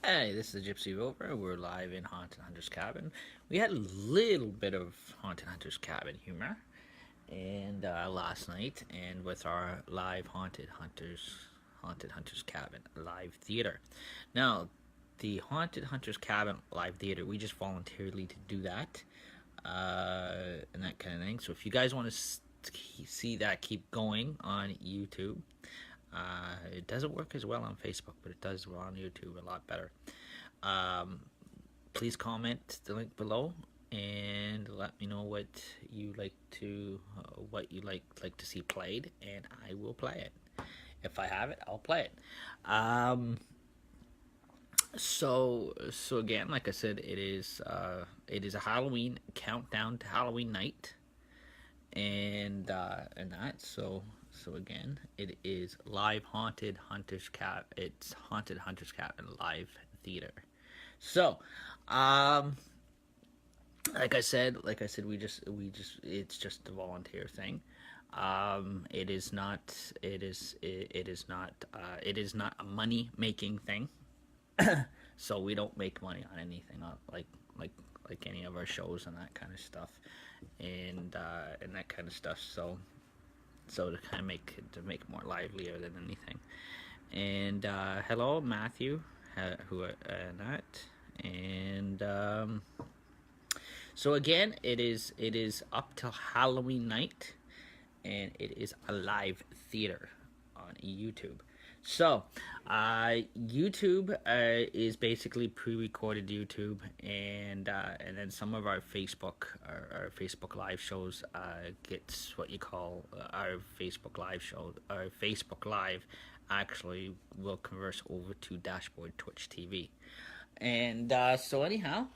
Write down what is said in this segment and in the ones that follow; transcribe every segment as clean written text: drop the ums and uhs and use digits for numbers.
Hey, this is Gypsy Rover. We're live in Haunted Hunter's Cabin. We had a little bit of Haunted Hunter's Cabin humor, and last night, and with our live Haunted Hunter's Cabin live theater. Now, the Haunted Hunter's Cabin live theater, we just voluntarily to do that, and that kind of thing. So if you guys want to see that keep going on YouTube, it doesn't work as well on Facebook, but it does well on YouTube a lot better. Um, Please comment the link below and let me know what you like to see played, and I will play it. If I have it, I'll play it. So again, like I said, it is a Halloween countdown to Halloween night, and that so again, it is live Haunted Hunter's Cabin. It's Haunted Hunter's Cabin live theater. So, um, we just it's just a volunteer thing. It is not. It is not a money making thing. So we don't make money on anything like like any of our shows and that kind of stuff, and that kind of stuff. So to kind of make it more livelier than anything. And hello, Matthew, who that, and so again, it is up till Halloween night, and it is a live theater on YouTube. So, YouTube is basically pre-recorded YouTube, and then some of our Facebook live shows gets what you call our Facebook live show. Our Facebook live actually will converse over to Dashboard Twitch TV, and so anyhow,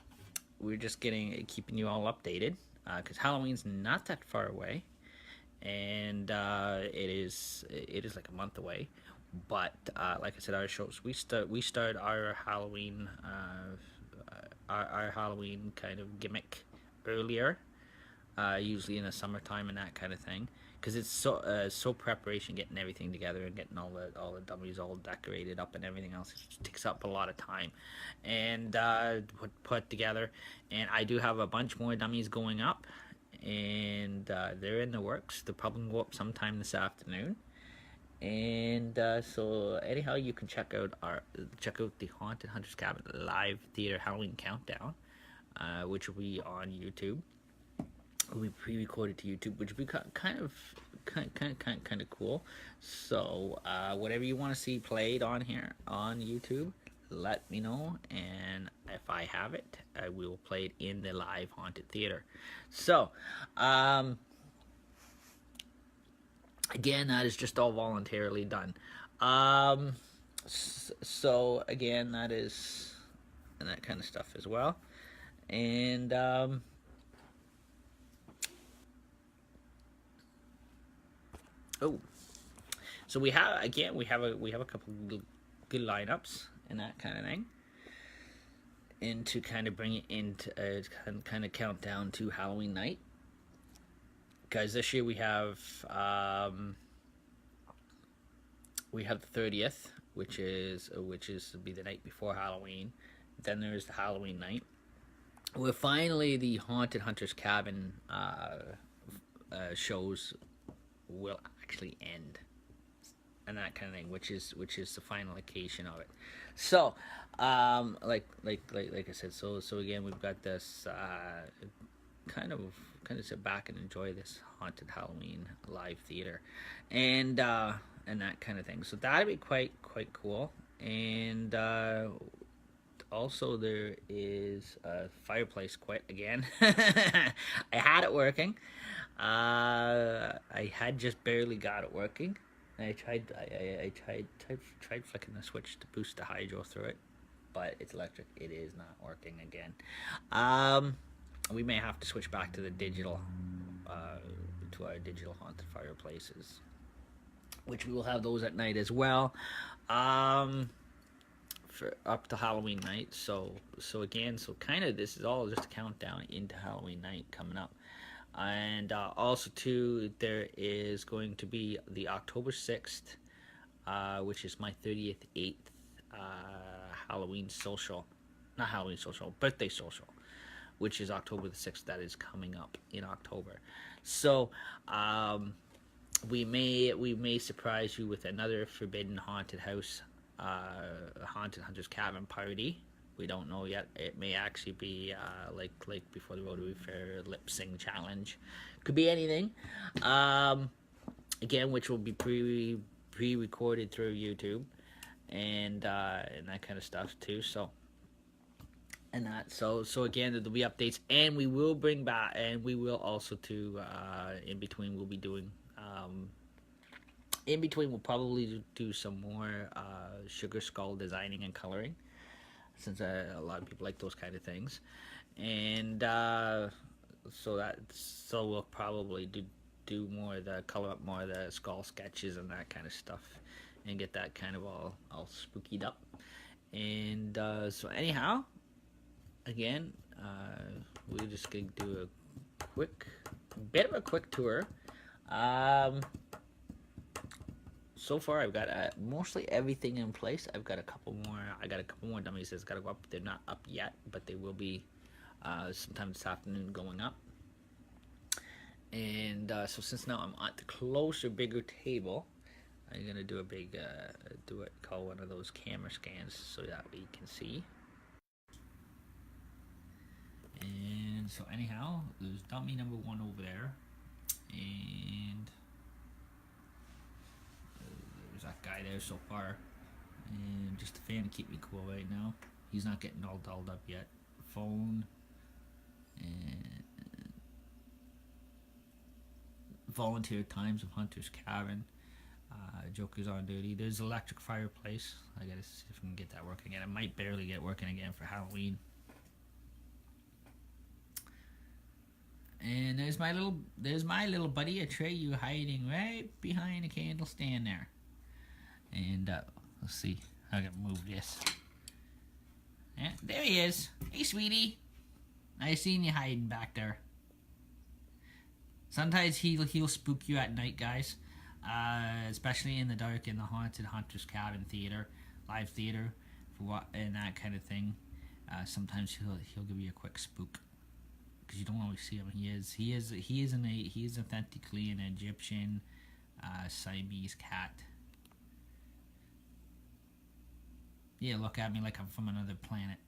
we're just keeping you all updated because Halloween's not that far away, and it is like a month away. But like I said, our shows we start our Halloween our Halloween kind of gimmick earlier, usually in the summertime and that kind of thing, because it's so preparation, getting everything together and getting all the dummies all decorated up and everything else. It takes up a lot of time, and put together. And I do have a bunch more dummies going up, and they're in the works. They'll probably go up sometime this afternoon. And so anyhow, you can check out the Haunted Hunter's Cabin live theater Halloween countdown, which will be on YouTube. Will be pre-recorded to YouTube, which will be kind of cool. So whatever you want to see played on here on YouTube, let me know, and if I have it, I will play it in the live haunted theater. So again, that is just all voluntarily done. So again, that is and that kind of stuff as well. And oh, so we have a couple good lineups and that kind of thing, and to kind of bring it into kind of countdown to Halloween night. Guys, this year we have the 30th, which is be the night before Halloween. Then there's the Halloween night, where finally the Haunted Hunter's Cabin shows will actually end, and that kind of thing, which is the final occasion of it. So, like I said, so again, we've got this kind of sit back and enjoy this haunted Halloween live theater, and that kind of thing. So that'd be quite cool. And also there is a fireplace quit again. I had it working. I had just barely got it working. I tried flicking the switch to boost the hydro through it, but it's electric. It is not working again. We may have to switch back to the digital, to our digital haunted fireplaces, which we will have those at night as well, for up to Halloween night. So again, so kind of this is all just a countdown into Halloween night coming up. And also too, there is going to be the October 6th, which is my 38th Halloween social, not Halloween social, birthday social, which is October the 6th. That is coming up in October. So we may surprise you with another Forbidden Haunted House, Haunted Hunter's Cabin party. We don't know yet. It may actually be like Before the Rotary Fair lip sync challenge. Could be anything. Again, which will be pre-recorded through YouTube and that kind of stuff too. So again, there'll be updates, and we will bring back, and we will also in between we'll be doing in between we'll probably do some more Sugar Skull designing and coloring, since a lot of people like those kind of things, and so we'll probably do more of the color up more of the skull sketches and that kind of stuff, and get that kind of all spookied up. And so anyhow, again, we're just gonna do a quick tour. So far, I've got mostly everything in place. I got a couple more dummies that's gotta go up. They're not up yet, but they will be sometime this afternoon going up. And so since now I'm at the closer, bigger table, I'm gonna do call one of those camera scans so that we can see. And so anyhow, there's dummy number 1 over there, and there's that guy there so far, and just a fan to keep me cool right now. He's not getting all dolled up yet. Phone, and volunteer times of Hunter's Cabin. Joker's on duty. There's electric fireplace. I gotta see if we can get that working again. It might barely get working again for Halloween. And there's my little buddy Atreyu hiding right behind a candle stand there. And let's see how I can move this. Yeah, there he is. Hey, sweetie. I seen you hiding back there. Sometimes he'll spook you at night, guys. Especially in the dark in the Haunted Hunter's Cabin theater, live theater, and that kind of thing. Sometimes he'll give you a quick spook, because you don't always see him. He is authentically an Egyptian Siamese cat. Yeah, look at me like I'm from another planet.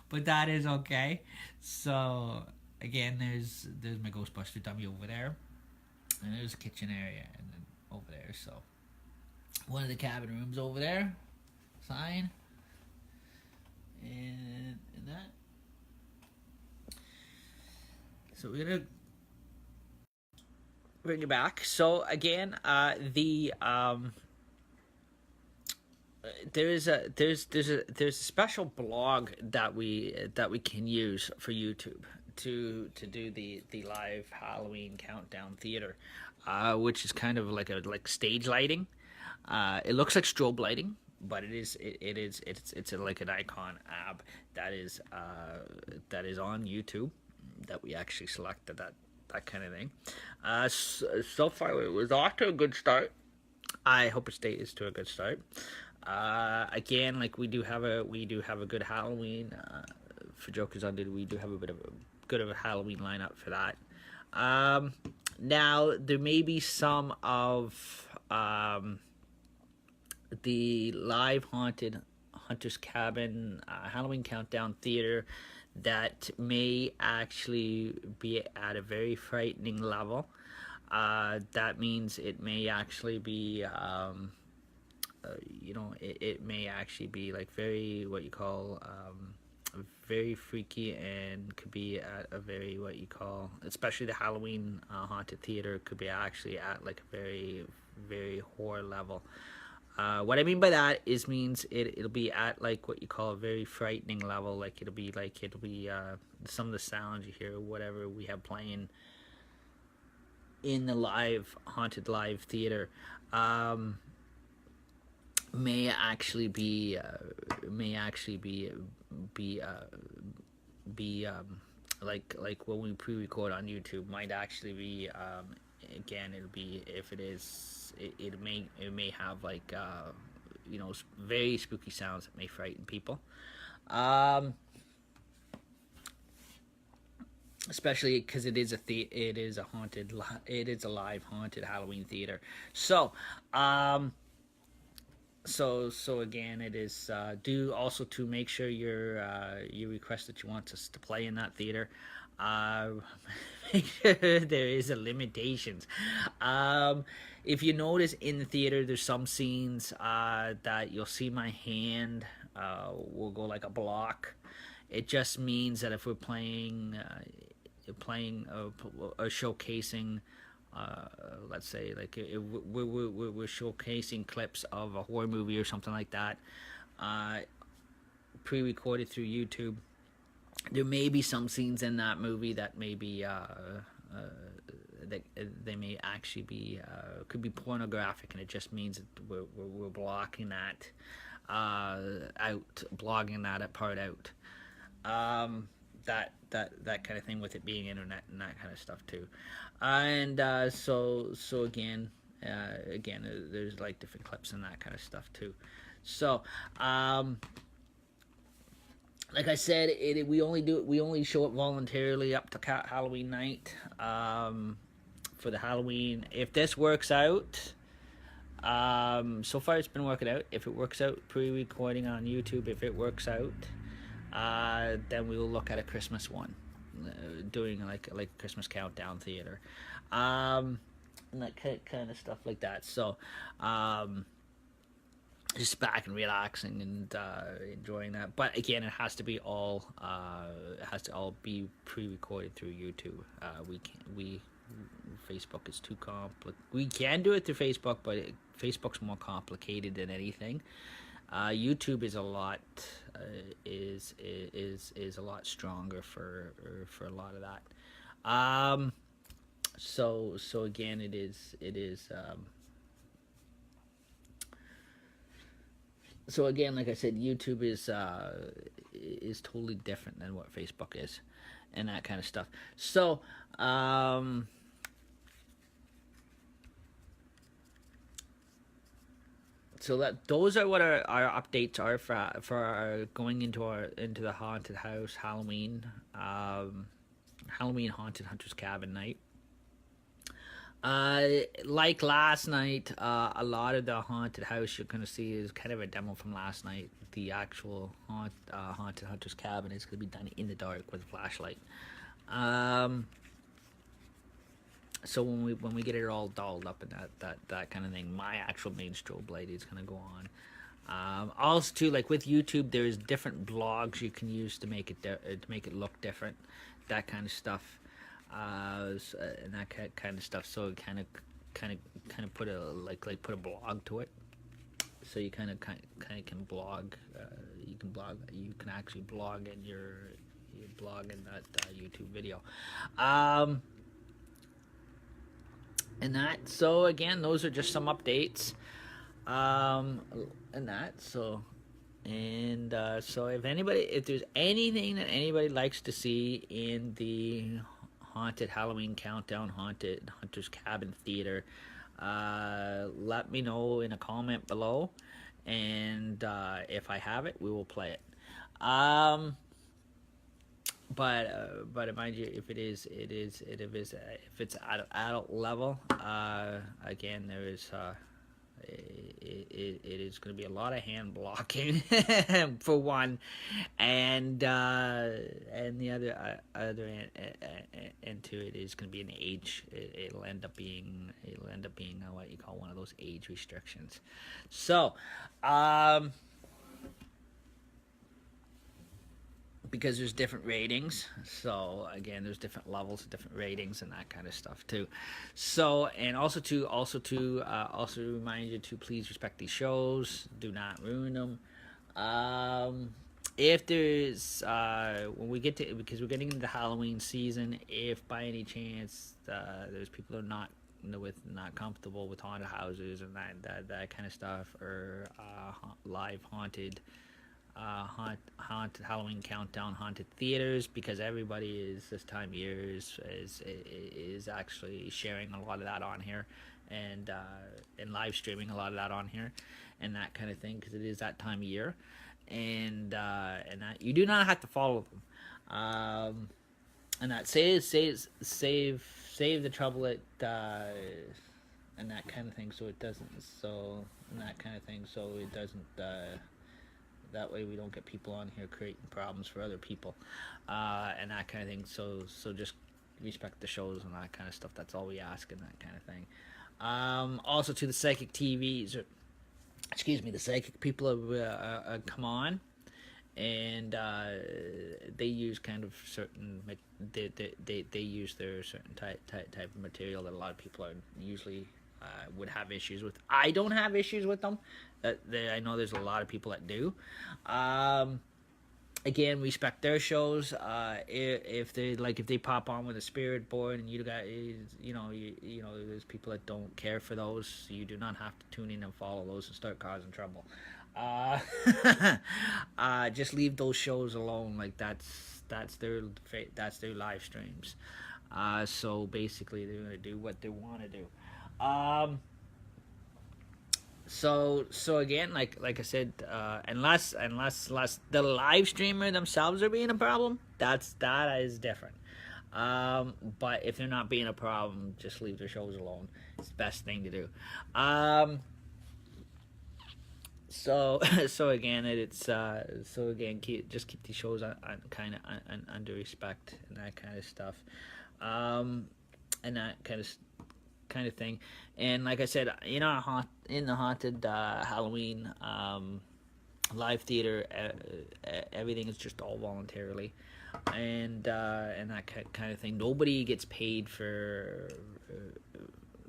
But that is okay. So again, there's my Ghostbuster dummy over there, and there's a kitchen area, and then over there. So one of the cabin rooms over there, sign, and that. So we're gonna bring it back. So again, there's a special blog that we can use for YouTube to do the live Halloween countdown theater, which is kind of like stage lighting. It looks like strobe lighting, but it's like an icon app that is on YouTube that we actually selected, that kind of thing. So far it was off to a good start. I hope it stays to a good start. Again, like we do have a good Halloween for Jokers on Duty. We do have a bit of a Halloween lineup for that. Now there may be some of the live Haunted Hunter's Cabin Halloween Countdown Theater that may actually be at a very frightening level. That means it may actually be it may actually be like very what you call very freaky, and could be at a very what you call, especially the Halloween haunted theater, could be actually at like a very, very horror level. What I mean by that means it'll be at like what you call a very frightening level. Like it'll be some of the sounds you hear, whatever we have playing in the haunted live theater, may actually be like when we pre-record on YouTube, might actually be again, it'll be, if it is, it may have like very spooky sounds that may frighten people. Um, Especially because it is a haunted, it is a live haunted Halloween theater. So, um, so again, it is do also to make sure you request that you want us to play in that theater. Uh, make sure there is a limitations. Um, if you notice in the theater, there's some scenes that you'll see my hand will go like a block. It just means that if we're playing or showcasing, let's say like we're showcasing clips of a horror movie or something like that, uh, pre-recorded through YouTube. There may be some scenes in that movie that may be that they may actually be could be pornographic, and it just means that we're blocking that out, blogging that part out. That kind of thing, with it being internet and that kind of stuff too. And so again, there's like different clips and that kind of stuff too. So like I said, we only show it voluntarily up to Halloween night. For the Halloween, if this works out, so far it's been working out. If it works out, pre-recording on YouTube, if it works out, then we will look at a Christmas one, doing like Christmas countdown theater, and that kind of stuff like that. So, just back and relaxing and enjoying that. But again, it has to be all be pre-recorded through YouTube. We Facebook is too complex. We can do it through Facebook, but Facebook's more complicated than anything. YouTube is a lot is a lot stronger for a lot of that. So again, it is so again, like I said, YouTube is totally different than what Facebook is, and that kind of stuff. So so that those are what our updates are for our going into the haunted house Halloween haunted hunters cabin night. Like last night, a lot of the haunted house you're gonna see is kind of a demo from last night. The actual haunted hunters cabin is gonna be done in the dark with a flashlight. So when we get it all dolled up and that kind of thing, my actual main strobe light is gonna go on. Also, too, like with YouTube, there's different blogs you can use to make it look different, that kind of stuff, and that kind of stuff. So kind of put a blog to it. So you kind of can blog. You can actually blog in your blog in that YouTube video. And that, so again, those are just some updates, and that, so if there's anything that anybody likes to see in the haunted Halloween countdown, haunted hunters cabin theater, let me know in a comment below, and if I have it, we will play it. But mind you, if it's at adult level, again, there is it is going to be a lot of hand blocking for one, and the other end to it is going to be an age. It'll end up being what you call one of those age restrictions. So, because there's different ratings, so again, there's different levels, different ratings, and that kind of stuff too. So, and also remind you to please respect these shows, do not ruin them. If there's when we get to, because we're getting into the Halloween season, if by any chance there's people that are not comfortable with haunted houses and that kind of stuff, or live haunted haunted Halloween countdown, haunted theaters, because everybody is this time of year is actually sharing a lot of that on here, and live streaming a lot of that on here, and that kind of thing, because it is that time of year, and that you do not have to follow them, and that save the trouble at and that kind of thing, so it doesn't that way we don't get people on here creating problems for other people, and that kind of thing. So just respect the shows and that kind of stuff. That's all we ask, and that kind of thing. Also to the psychic TVs, the psychic people have come on, and they use kind of certain they use their certain type of material that a lot of people are usually would have issues with. I don't have issues with them. I know there's a lot of people that do. Again, respect their shows. If they pop on with a spirit board, and you guys, there's people that don't care for those. You do not have to tune in and follow those and start causing trouble. Just leave those shows alone. Like that's their live streams. So basically, they're gonna do what they want to do. So again, like I said, unless the live streamer themselves are being a problem, that is different. But if they're not being a problem, just leave their shows alone. It's the best thing to do. So again, keep these shows on kind of under respect and that kind of stuff, and that kind of thing. And like I said, in the haunted Halloween live theater, everything is just all voluntarily, and that kind of thing. Nobody gets paid for.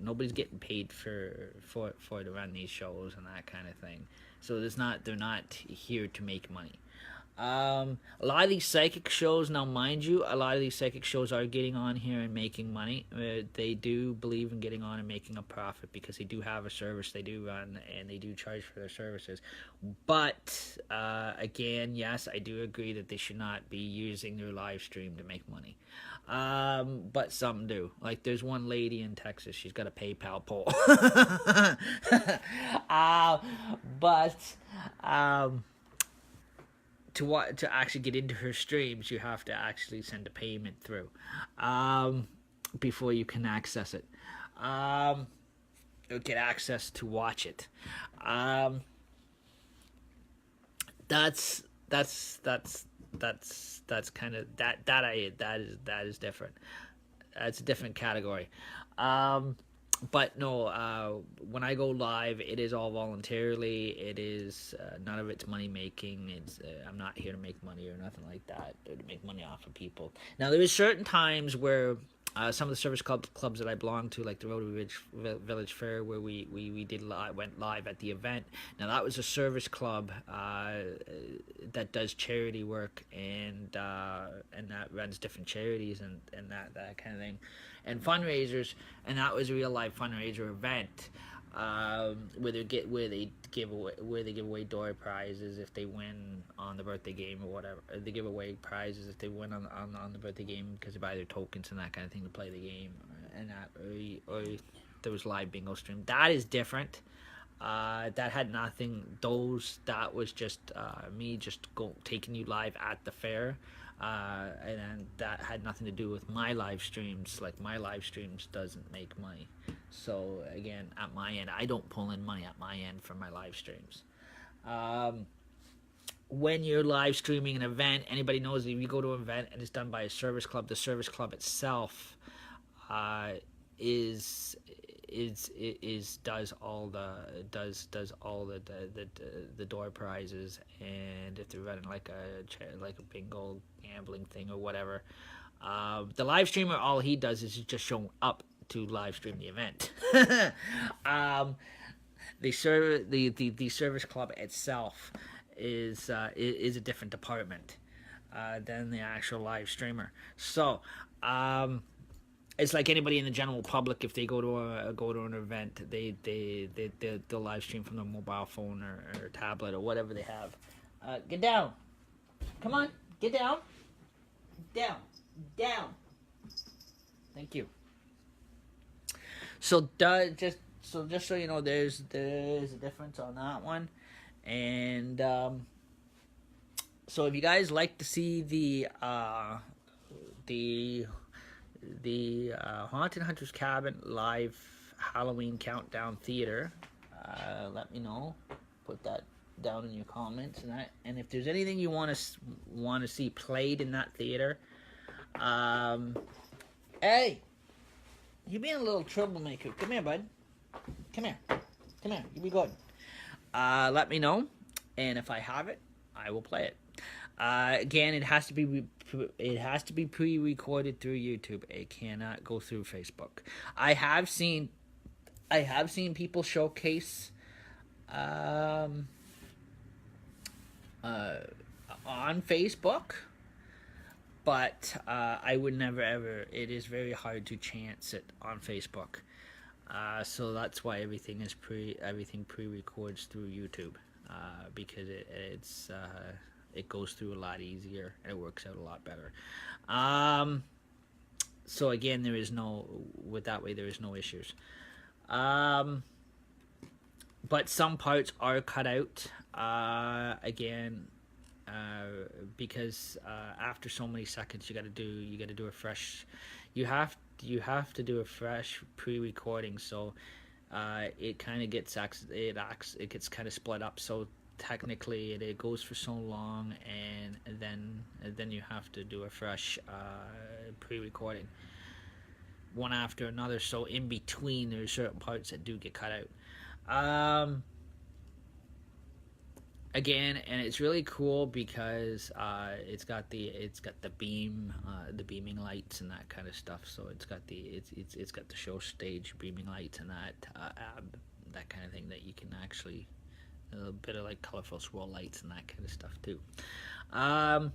Nobody's getting paid for to run these shows and that kind of thing. So they're not here to make money. A lot of these psychic shows, now mind you, a lot of these psychic shows are getting on here and making money. They do believe in getting on and making a profit, because they do have a service they do run, and they do charge for their services. But again, yes, I do agree that they should not be using their live stream to make money. But some do. Like, there's one lady in Texas, she's got a PayPal poll. To actually get into her streams, you have to actually send a payment through before you can access it, or get access to watch it. That's kind of that is different. That's a different category. But no, when I go live, it is all voluntarily. It is none of it's money making. I'm not here to make money or nothing like that, or to make money off of people. Now, there is certain times where some of the service clubs that I belong to, like the Rotary Village Fair, where we went live at the event. Now, that was a service club that does charity work, and that runs different charities and that kind of thing, and fundraisers, and that was a real life fundraiser event, where they give away door prizes if they win on the birthday game or whatever. They give away prizes if they win on the birthday game, because they buy their tokens and that kind of thing to play the game, and that or there was live bingo stream. That is different. That had nothing. That was just me just taking you live at the fair. And that had nothing to do with my live streams. Like, my live streams doesn't make money. So again, at my end, I don't pull in money at my end from my live streams. When you're live streaming an event, anybody knows that if you go to an event and it's done by a service club, the service club itself does all the door prizes, and if they're running like a bingo gambling thing or whatever, the live streamer, all he does is just show up to live stream the event. The service club itself is a different department than the actual live streamer. So it's like anybody in the general public. If they go to an event, they'll live stream from their mobile phone or tablet or whatever they have. Get down. Come on, get down. Down. Down. Thank you. So just so you know, there's a difference on that one, and so if you guys like to see the Haunted Hunter's Cabin live Halloween countdown theater, let me know. Put that down in your comments, and if there's anything you want to see played in that theater, hey, you're being a little troublemaker. Come here, bud. Come here. You be good. Let me know, and if I have it, I will play it. Again, it has to be pre-recorded through YouTube. It cannot go through Facebook. I have seen people showcase on Facebook, but I would never ever. It is very hard to chance it on Facebook, so that's why everything pre-records through YouTube, because it goes through a lot easier and it works out a lot better. So again, there is no issues. But some parts are cut out, again, because after so many seconds you got to do a fresh, you have to do a fresh pre-recording, so it kind of gets it gets kind of split up, so technically it goes for so long, and then you have to do a fresh pre-recording one after another, so in between there's certain parts that do get cut out. Again, and it's really cool because it's got the beaming lights and that kind of stuff. So it's got the show stage beaming lights and that kind of thing that you can actually, a bit of like colorful swirl lights and that kind of stuff too. And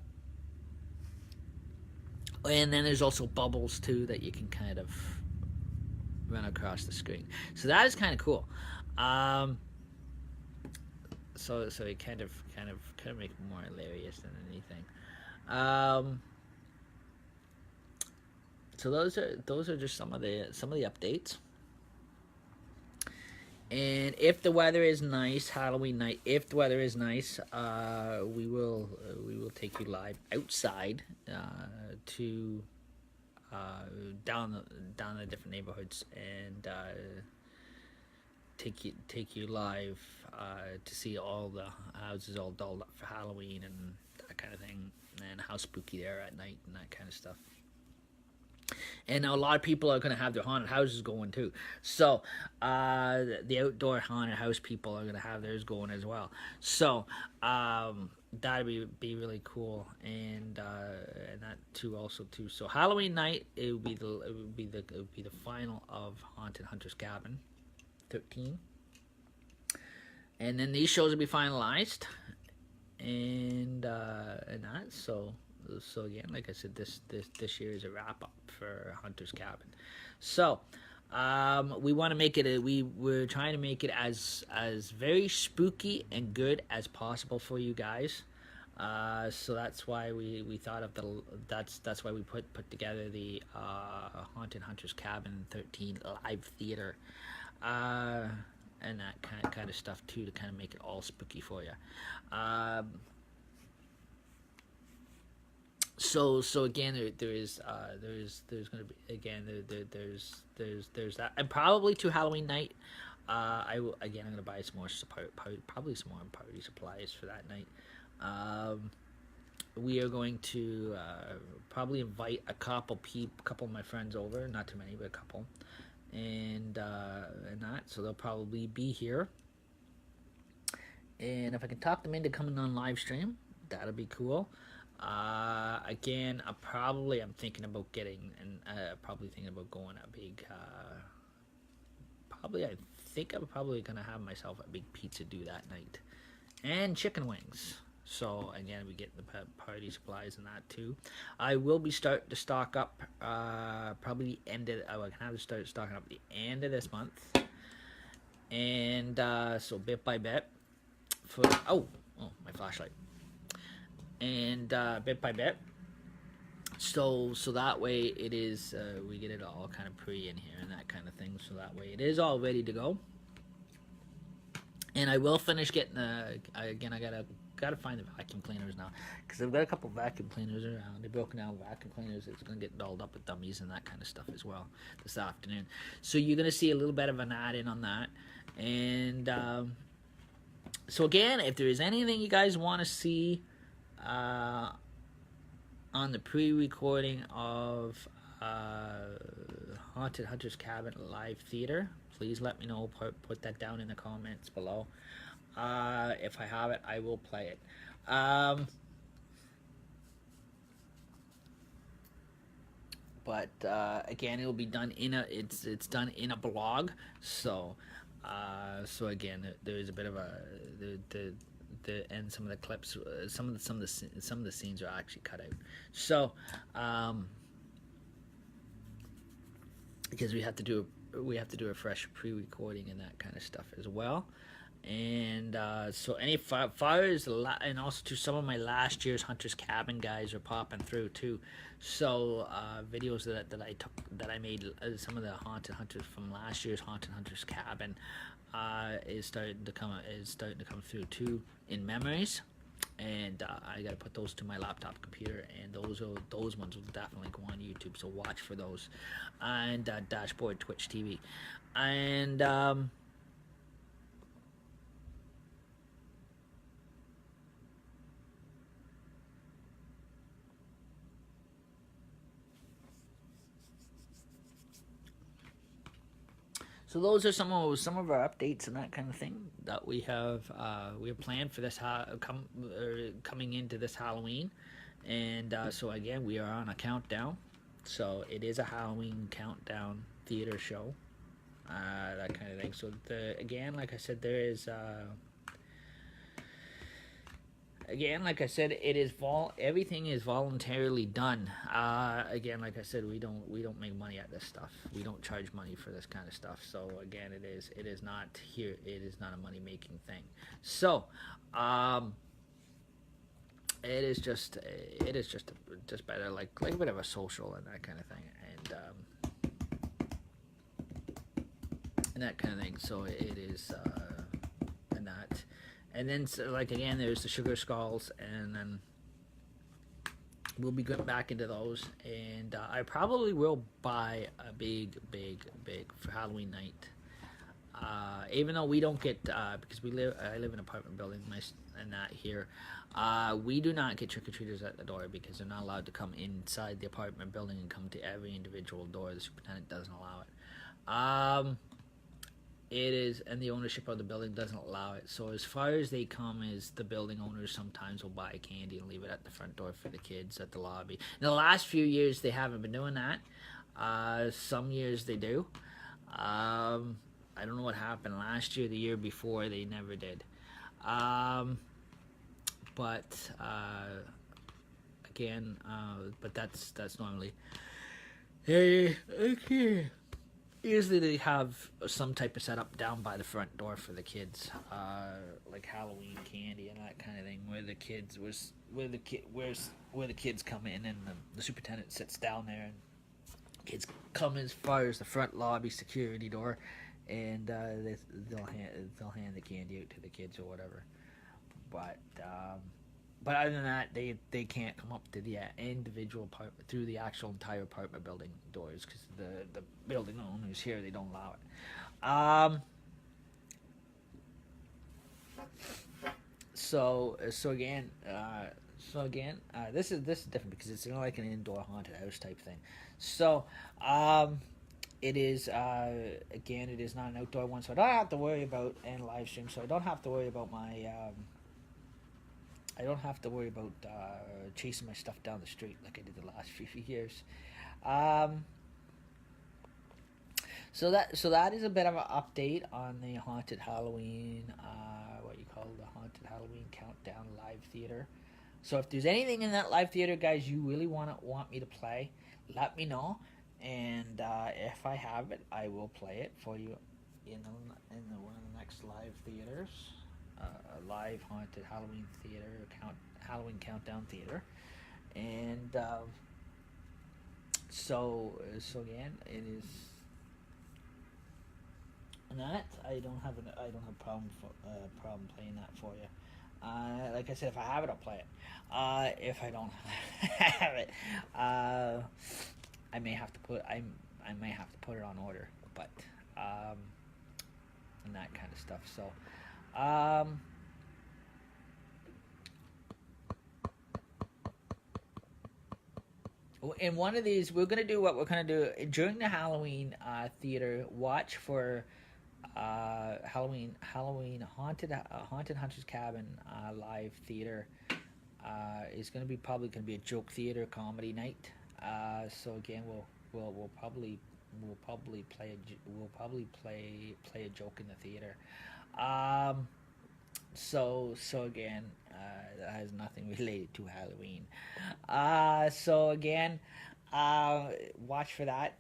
then there's also bubbles too that you can kind of run across the screen. So that is kind of cool. So it kind of make it more hilarious than anything. So those are just some of the updates. And if the weather is nice, Halloween night, if the weather is nice, we will take you live outside to down the different neighborhoods, and take you live to see all the houses all dolled up for Halloween and that kind of thing, and how spooky they are at night and that kind of stuff. And now a lot of people are going to have their haunted houses going too. So the outdoor haunted house people are going to have theirs going as well. So that'd be really cool, and that too also too. So Halloween night, it would be the final of Haunted Hunter's Cabin 13, and then these shows will be finalized, and that. So again, like I said, this year is a wrap up for Hunter's Cabin. So we want to make it we're trying to make it as very spooky and good as possible for you guys. So that's why we thought of that's why we put together the Haunted Hunter's Cabin 13 live theater, and that kind of stuff too, to kind of make it all spooky for you. So again, there's going to be, again, there's that, and probably to Halloween night, I'm going to buy some more probably some more party supplies for that night. We are going to probably invite a couple of my friends over, not too many, but a couple, and that, so they'll probably be here. And if I can talk them into coming on live stream, that'll be cool. Again, I'm thinking about getting, and probably thinking about going a big, I think I'm probably gonna have myself a big pizza do that night, and chicken wings. So again, we get the party supplies and that too. I will be starting to stock up, probably the end of, I can have to start stocking up at the end of this month, and so bit by bit. For my flashlight. and bit by bit. So that way it is we get it all kind of pre in here and that kind of thing. So that way it is all ready to go. And I will finish getting again. I gotta find the vacuum cleaners now because I've got a couple vacuum cleaners around. They're broken down vacuum cleaners. It's gonna get dolled up with dummies and that kind of stuff as well this afternoon. So you're gonna see a little bit of an add in on that. And so again, if there is anything you guys want to see on the pre-recording of Haunted Hunter's Cabin live theater, please let me know. Put that down in the comments below. If I have it, I will play it. But again, it'll be done in a it's done in a blog. So so again, there is a bit of a and some of the clips, some of the scenes are actually cut out. So because we have to do a fresh pre-recording and that kind of stuff as well. And so any fires, and also to some of my last year's Hunter's Cabin guys are popping through too. So videos that I made, some of the Haunted Hunters from last year's Haunted Hunter's Cabin is starting to come through too in memories. And I gotta put those to my laptop computer, and those ones will definitely go on YouTube. So watch for those, and Dashboard Twitch TV, and so those are some of our updates and that kind of thing that we have planned for this coming into this Halloween. And so again, we are on a countdown. So it is a Halloween countdown theater show, that kind of thing. So again, like I said, there is again, like I said, it is everything is voluntarily done. Again, like I said, we don't make money at this stuff. We don't charge money for this kind of stuff. So again, it is not here. It is not a money making thing. So it is just better like a bit of a social and that kind of thing, and that kind of thing. So it is and that. And then, so, like, again, there's the Sugar Skulls, and then we'll be going back into those. And I probably will buy a big for Halloween night. Even though we don't get, because I live in an apartment building, and that here, we do not get trick-or-treaters at the door because they're not allowed to come inside the apartment building and come to every individual door. The superintendent doesn't allow it. It is, and the ownership of the building doesn't allow it. So as far as they come, is the building owners sometimes will buy candy and leave it at the front door for the kids at the lobby. In the last few years, they haven't been doing that. Some years they do. I don't know what happened last year, the year before, they never did. But again, but that's normally. Hey, okay. Usually they have some type of setup down by the front door for the kids, like Halloween candy and that kind of thing, where the kids come in and the superintendent sits down there, and kids come as far as the front lobby security door, and they'll hand the candy out to the kids or whatever. But other than that, they can't come up to the individual apartment through the actual entire apartment building doors because the building owners here, they don't allow it. So again, this is different because it's like an indoor haunted house type thing. So it is again, it is not an outdoor one, so I don't have to worry about and live stream. So I don't have to worry about my. I don't have to worry about chasing my stuff down the street like I did the last few years. So that is a bit of an update on the Haunted Halloween, what you call the Haunted Halloween Countdown live theater. So if there's anything in that live theater, guys, you really want me to play, let me know, and if I have it, I will play it for you in one of the next live theaters. Live live haunted Halloween theater, Halloween countdown theater, and so again, it is that I don't have problem playing that for you. Like I said, if I have it, I'll play it. If I don't have it, I may have to I may have to put it on order, but and that kind of stuff. So, in one of these, we're gonna do what we're gonna do during the Halloween theater. Watch for Halloween haunted Hunter's Cabin live theater. Is going to be probably going to be a joke theater comedy night. So again, we'll probably play a joke in the theater. So again, that has nothing related to Halloween. So again, watch for that.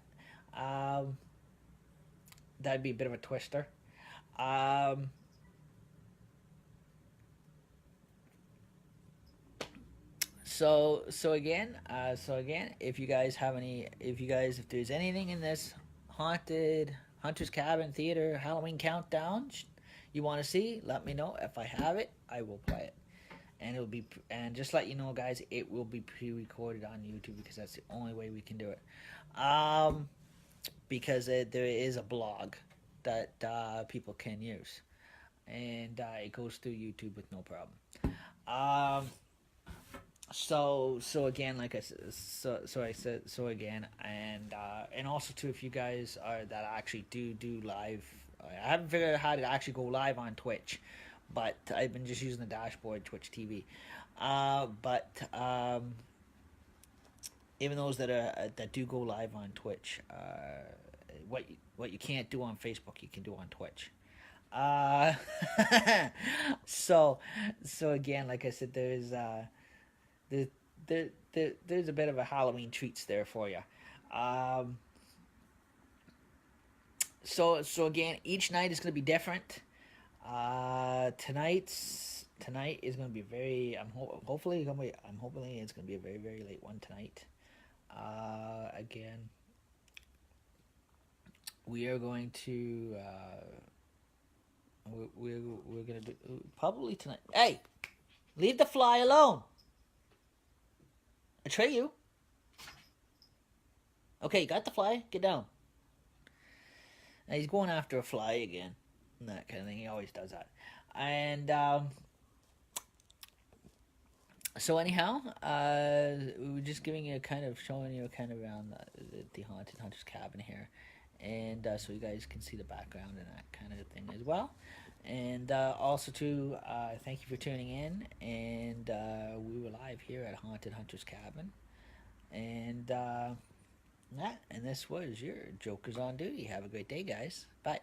That'd be a bit of a twister. Um, so again, if you guys have any, if there's anything in this haunted Hunter's Cabin theater Halloween countdown you want to see, let me know. If I have it, I will play it, and it'll be, and just let you know, guys, it will be pre-recorded on YouTube because that's the only way we can do it. Because there is a blog that people can use, and it goes through YouTube with no problem. So again, like I said, so again, and also too, if you guys are that actually do live, I haven't figured out how to actually go live on Twitch, but I've been just using the dashboard Twitch TV. But even those that do go live on Twitch, what you can't do on Facebook, you can do on Twitch. Uh, so again, like I said, there, there's a bit of a Halloween treats there for you. Um, so again, each night is going to be different. Tonight is going to be very. Hopefully I'm hoping it's going to be a very very late one tonight. Again, we are going to. We're going to do probably tonight. Hey, leave the fly alone. Atreyu. Okay, you got the fly. Get down. Now he's going after a fly again. And that kind of thing. He always does that. And so anyhow, we were just giving you showing you kind of around the haunted Hunter's Cabin here, and so you guys can see the background and that kind of thing as well. And also too, thank you for tuning in. And we were live here at Haunted Hunter's Cabin, and and this was your Jokers on Duty. Have a great day, guys. Bye.